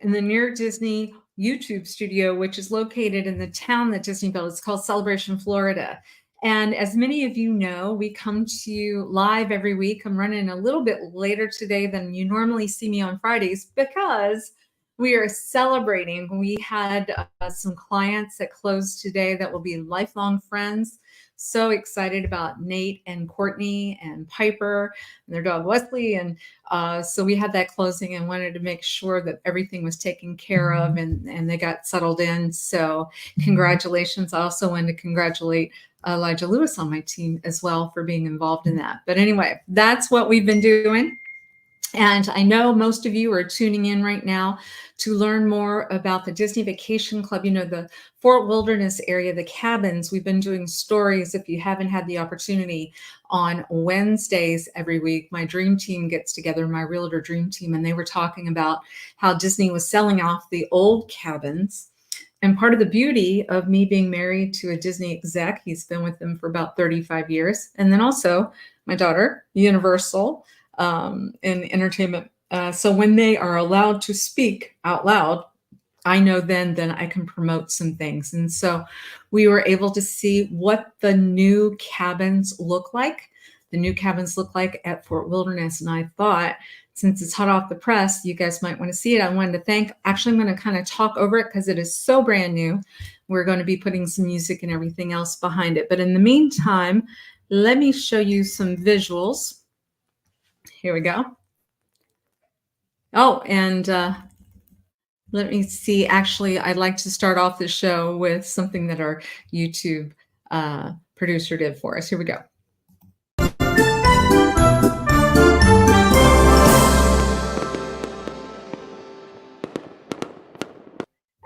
in the Near Disney YouTube studio, which is located in the town that Disney built. It's called Celebration, Florida. And as many of you know, we come to you live every week. I'm running a little bit later today than you normally see me on Fridays because we are celebrating. We had some clients that closed today that will be lifelong friends. So excited about Nate and Courtney and Piper and their dog Wesley. And so we had that closing and wanted to make sure that everything was taken care of and they got settled in. So congratulations. I also wanted to congratulate Elijah Lewis on my team as well for being involved in that. But anyway, that's what we've been doing. And I know most of you are tuning in right now to learn more about the Disney Vacation Club, the Fort Wilderness area, the cabins. We've been doing stories, if you haven't had the opportunity, on Wednesdays every week. My dream team gets together, my realtor dream team, and they were talking about how Disney was selling off the old cabins. And part of the beauty of me being married to a Disney exec, he's been with them for about 35 years. And then also my daughter, Universal, in entertainment. So when they are allowed to speak out loud, I know then I can promote some things. And so we were able to see what the new cabins look like. The new cabins look like at Fort Wilderness. And I thought, since it's hot off the press, you guys might want to see it. I wanted to actually, I'm going to kind of talk over it because it is so brand new. We're going to be putting some music and everything else behind it. But in the meantime, let me show you some visuals. Here we go. Oh, and let me see. Actually, I'd like to start off the show with something that our YouTube producer did for us. Here we go.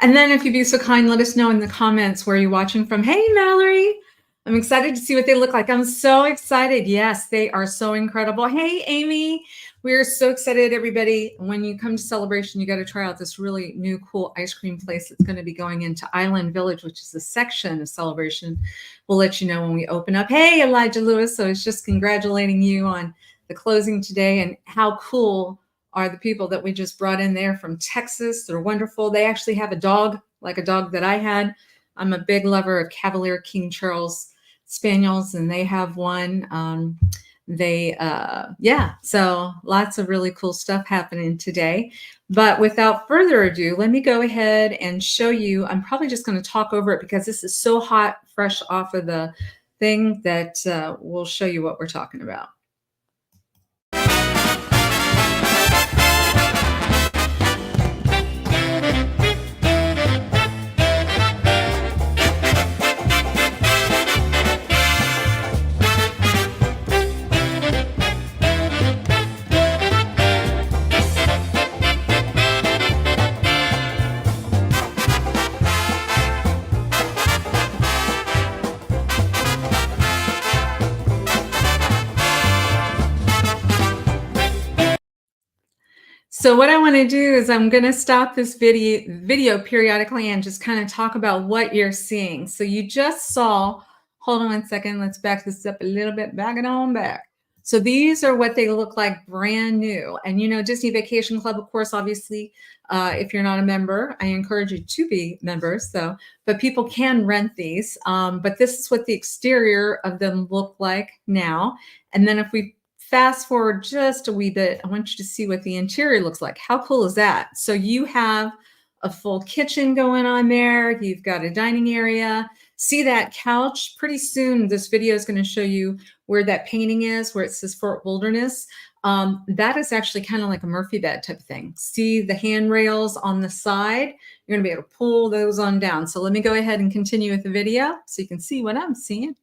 And then if you'd be so kind, let us know in the comments where you're watching from. Hey, Mallory. I'm excited to see what they look like. I'm so excited. Yes, they are so incredible. Hey, Amy. We're so excited, everybody. When you come to Celebration, you got to try out this really new, cool ice cream place that's going to be going into Island Village, which is a section of Celebration. We'll let you know when we open up. Hey, Elijah Lewis. So it's just congratulating you on the closing today, and how cool are the people that we just brought in there from Texas. They're wonderful. They actually have a dog, like a dog that I had. I'm a big lover of Cavalier King Charles Spaniels, and they have one. So lots of really cool stuff happening today. But without further ado, let me go ahead and show you. I'm probably just going to talk over it because this is so hot, fresh off of the thing that we'll show you what we're talking about. So what I want to do is I'm going to stop this video periodically and just kind of talk about what you're seeing. So you just saw, hold on 1 second. Let's back this up a little bit, back it on back. So these are what they look like brand new. And Disney Vacation Club, of course, obviously, if you're not a member, I encourage you to be members. But people can rent these. But this is what the exterior of them look like now. And then if we fast forward just a wee bit, I want you to see what the interior looks like. How cool is that? So you have a full kitchen going on there. You've got a dining area. See that couch? Pretty soon, this video is going to show you where that painting is, where it says Fort Wilderness. That is actually kind of like a Murphy bed type of thing. See the handrails on the side? You're going to be able to pull those on down. So let me go ahead and continue with the video so you can see what I'm seeing.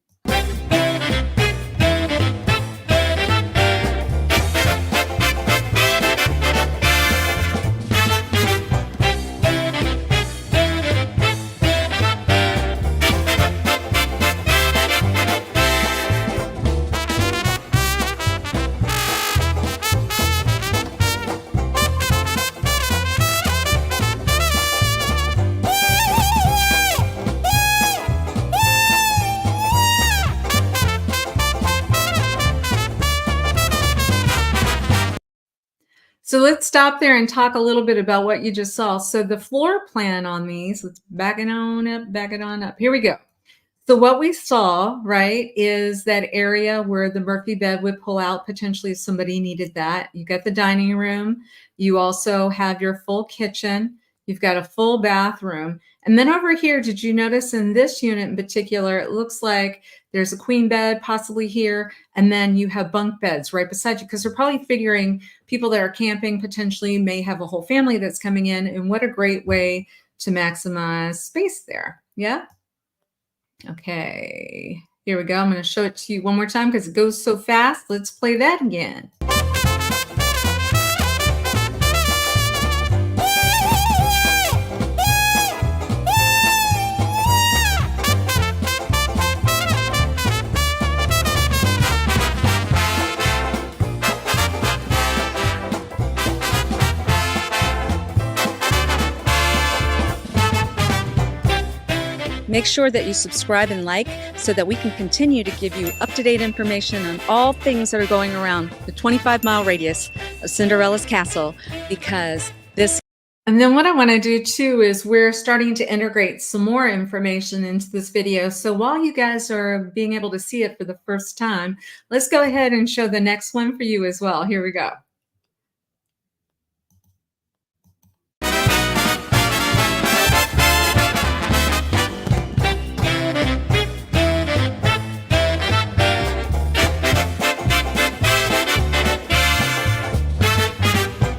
So let's stop there and talk a little bit about what you just saw. So the floor plan on these, let's back it on up, back it on up. Here we go. So what we saw, right, is that area where the Murphy bed would pull out potentially if somebody needed that. You got the dining room. You also have your full kitchen. You've got a full bathroom. And then over here, did you notice in this unit in particular, it looks like there's a queen bed possibly here, and then you have bunk beds right beside you because they're probably figuring people that are camping potentially may have a whole family that's coming in, and what a great way to maximize space there. Yeah. Okay, here we go. I'm going to show it to you one more time because it goes so fast. Let's play that again. Make sure that you subscribe and like so that we can continue to give you up-to-date information on all things that are going around the 25-mile radius of Cinderella's castle, because this. And then what I want to do too is we're starting to integrate some more information into this video. So while you guys are being able to see it for the first time, let's go ahead and show the next one for you as well. Here we go.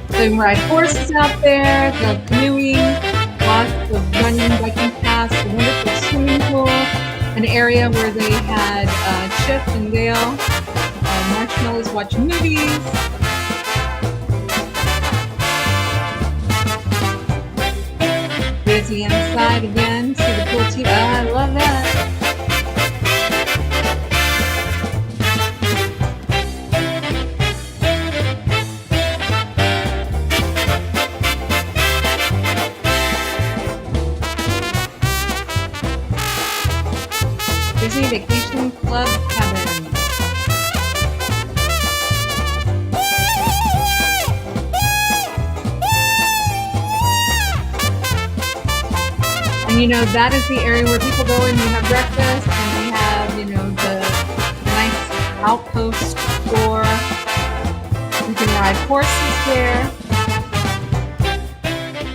They ride horses out there, the canoeing, lots of running, biking paths, a wonderful swimming pool, an area where they had Chip and Dale, marshmallows, watching movies. Busy inside again, see the pool too. I love that. Disney Vacation Club cabin. And you know, that is the area where people go and you have breakfast and they have, you know, the nice outpost floor. You can ride horses there.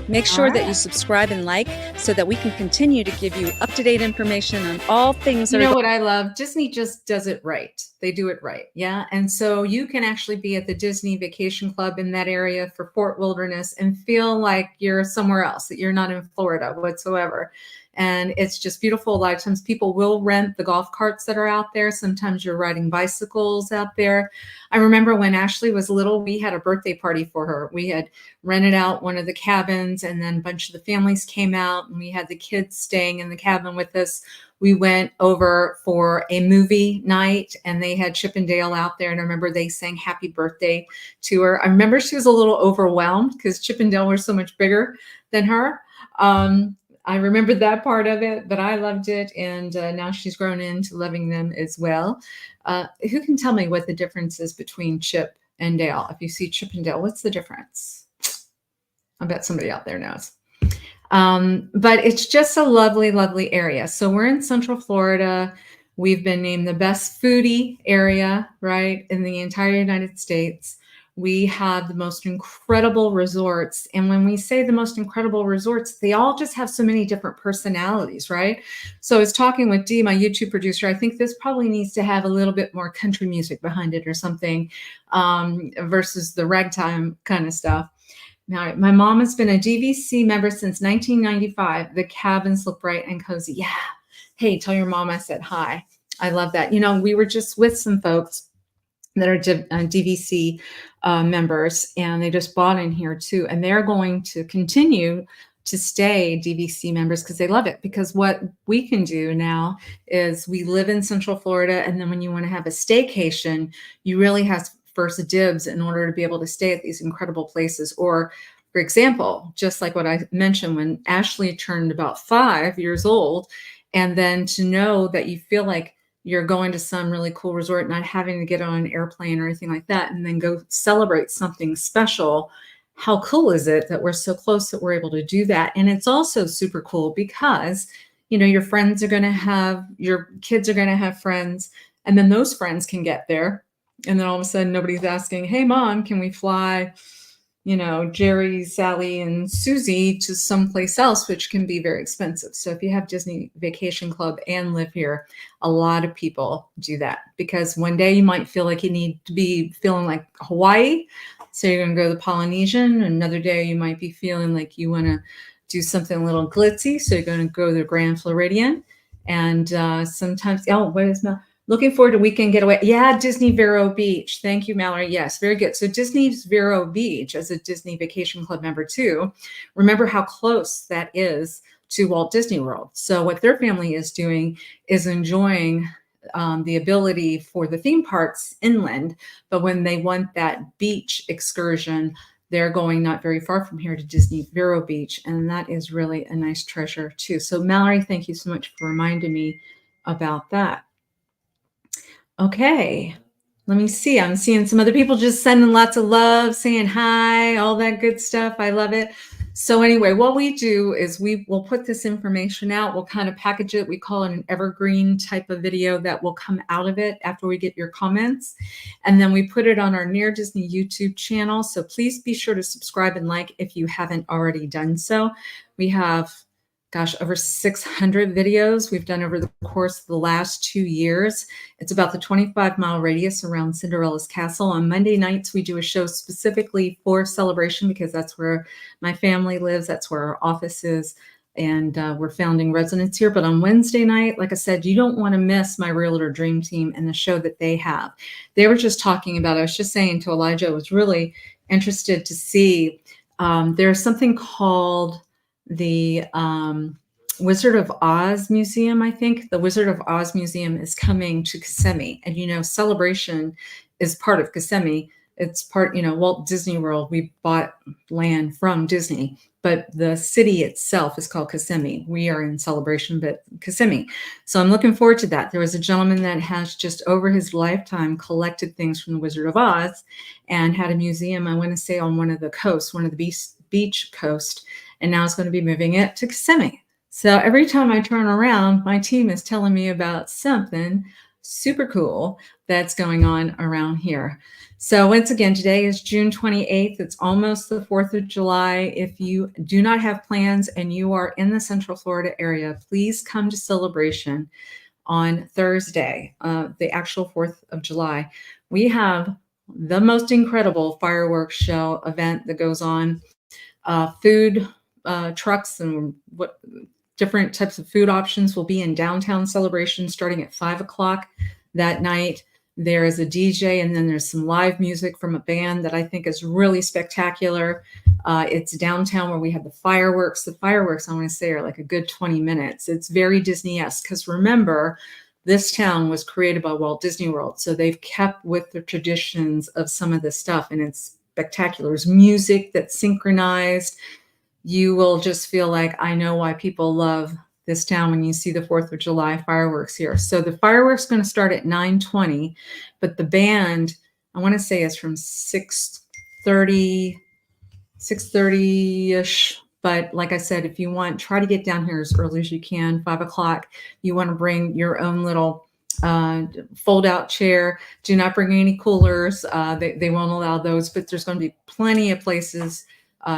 Make sure that you subscribe and like so that we can continue to give you up-to-date information on all things. You know what I love? Disney just does it right. They do it right. Yeah. And so you can actually be at the Disney Vacation Club in that area for Fort Wilderness and feel like you're somewhere else, that you're not in Florida whatsoever. And it's just beautiful. A lot of times people will rent the golf carts that are out there. Sometimes you're riding bicycles out there. I remember when Ashley was little, we had a birthday party for her. We had rented out one of the cabins and then a bunch of the families came out and we had the kids staying in the cabin with us. We went over for a movie night and they had Chip and Dale out there. And I remember they sang happy birthday to her. I remember she was a little overwhelmed because Chip and Dale were so much bigger than her. I remember that part of it, but I loved it. And now she's grown into loving them as well. Who can tell me what the difference is between Chip and Dale? If you see Chip and Dale, what's the difference? I bet somebody out there knows. But it's just a lovely, lovely area. So we're in Central Florida. We've been named the best foodie area, right, in the entire United States. We have the most incredible resorts. And when we say the most incredible resorts, they all just have so many different personalities, right? So I was talking with Dee, my YouTube producer. I think this probably needs to have a little bit more country music behind it or something versus the ragtime kind of stuff. Now, my mom has been a DVC member since 1995. The cabins look bright and cozy. Yeah. Hey, tell your mom I said hi. I love that. You know, we were just with some folks that are DVC members, and they just bought in here too. And they're going to continue to stay DVC members because they love it. Because what we can do now is we live in Central Florida, and then when you want to have a staycation, you really have first dibs in order to be able to stay at these incredible places. Or, for example, just like what I mentioned, when Ashley turned about 5 years old, and then to know that you feel like you're going to some really cool resort, not having to get on an airplane or anything like that, and then go celebrate something special how cool is it that we're so close that we're able to do that? And it's also super cool because, your friends are going to have, your kids are going to have friends, and then those friends can get there. And then all of a sudden, nobody's asking, hey, mom, can we fly, Jerry, Sally, and Susie to someplace else, which can be very expensive. So if you have Disney Vacation Club and live here, a lot of people do that because one day you might feel like you need to be feeling like Hawaii. So you're going to go to the Polynesian. Another day you might be feeling like you want to do something a little glitzy. So you're going to go to the Grand Floridian. And sometimes, what is my looking forward to weekend getaway? Yeah, Disney Vero Beach. Thank you, Mallory. Yes, very good. So Disney's Vero Beach as a Disney Vacation Club member too. Remember how close that is to Walt Disney World. So what their family is doing is enjoying the ability for the theme parks inland, but when they want that beach excursion, they're going not very far from here to Disney Vero Beach, and that is really a nice treasure too. So Mallory, thank you so much for reminding me about that. Okay, let me see. I'm seeing some other people just sending lots of love, saying hi, all that good stuff. I love it. So anyway, what we do is we will put this information out. We'll kind of package it. We call it an evergreen type of video that will come out of it after we get your comments. And then we put it on our Near Disney YouTube channel. So please be sure to subscribe and like if you haven't already done so. We have, over 600 videos we've done over the course of the last 2 years. It's about the 25-mile radius around Cinderella's castle. On Monday nights, we do a show specifically for Celebration because that's where my family lives. That's where our office is. And we're founding residents here. But on Wednesday night, like I said, you don't want to miss my Realtor Dream Team and the show that they have. They were just talking about, I was just saying to Elijah, I was really interested to see, there's something called the Wizard of Oz Museum. I think the Wizard of Oz Museum is coming to Kissimmee, and Celebration is part of Kissimmee. It's part, Walt Disney World. We bought land from Disney, but the city itself is called Kissimmee. We are in Celebration, but Kissimmee. So I'm looking forward to that. There was a gentleman that has just over his lifetime collected things from the Wizard of Oz and had a museum, I want to say on one of the coasts, one of the beach coast, and now it's going to be moving it to Kissimmee. So every time I turn around, my team is telling me about something super cool that's going on around here. So once again, today is June 28th. It's almost the 4th of July. If you do not have plans and you are in the Central Florida area, please come to Celebration on Thursday, the actual 4th of July. We have the most incredible fireworks show event that goes on. Food trucks and what different types of food options will be in downtown Celebration starting at 5 o'clock that night. There is a DJ, and then there's some live music from a band that I think is really spectacular. It's downtown where we have the fireworks. The fireworks, I want to say, are like a good 20 minutes. It's very Disney-esque because remember, this town was created by Walt Disney World. So they've kept with the traditions of some of this stuff, and it's spectacular. There's music that's synchronized. You will just feel like, I know why people love this town when you see the 4th of July fireworks here. So the fireworks going to start at 9:20, but the band, I want to say, is from 6:30-ish. But like I said, if you want, try to get down here as early as you can, 5 o'clock. You want to bring your own little fold-out chair. Do not bring any coolers. They won't allow those, but there's going to be plenty of places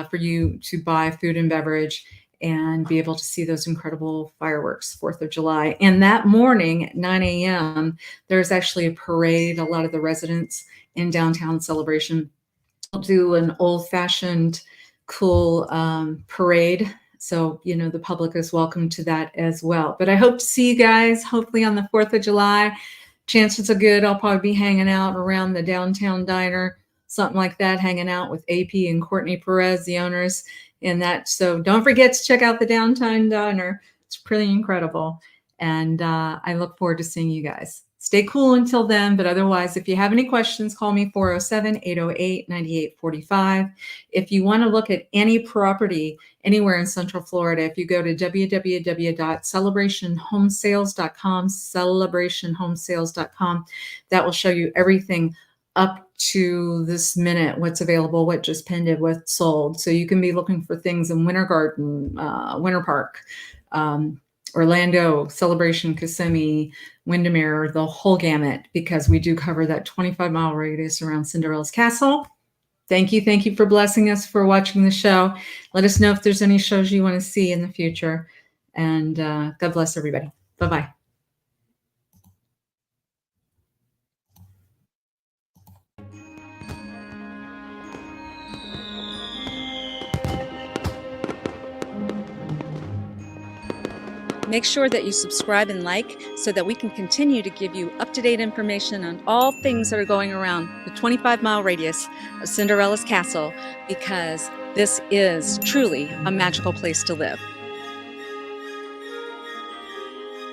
for you to buy food and beverage and be able to see those incredible fireworks, 4th of July. And that morning at 9 a.m., there's actually a parade. A lot of the residents in downtown Celebration will do an old-fashioned, cool parade. So, the public is welcome to that as well. But I hope to see you guys, hopefully on the 4th of July. Chances are good I'll probably be hanging out around the downtown diner, something like that, hanging out with AP and Courtney Perez, the owners in that. So don't forget to check out the downtown diner. It's pretty incredible. And I look forward to seeing you guys. Stay cool until then. But otherwise, if you have any questions, call me 407-808-9845. If you want to look at any property anywhere in Central Florida, if you go to www.celebrationhomesales.com, celebrationhomesales.com, that will show you everything up to this minute what's available, what just pended, what's sold. So you can be looking for things in Winter Garden, Winter Park, Orlando, Celebration, Kissimmee, Windermere, the whole gamut, because we do cover that 25-mile radius around Cinderella's Castle. Thank you. Thank you for blessing us, for watching the show. Let us know if there's any shows you want to see in the future. And God bless everybody. Bye-bye. Make sure that you subscribe and like so that we can continue to give you up-to-date information on all things that are going around the 25-mile radius of Cinderella's Castle, because this is truly a magical place to live.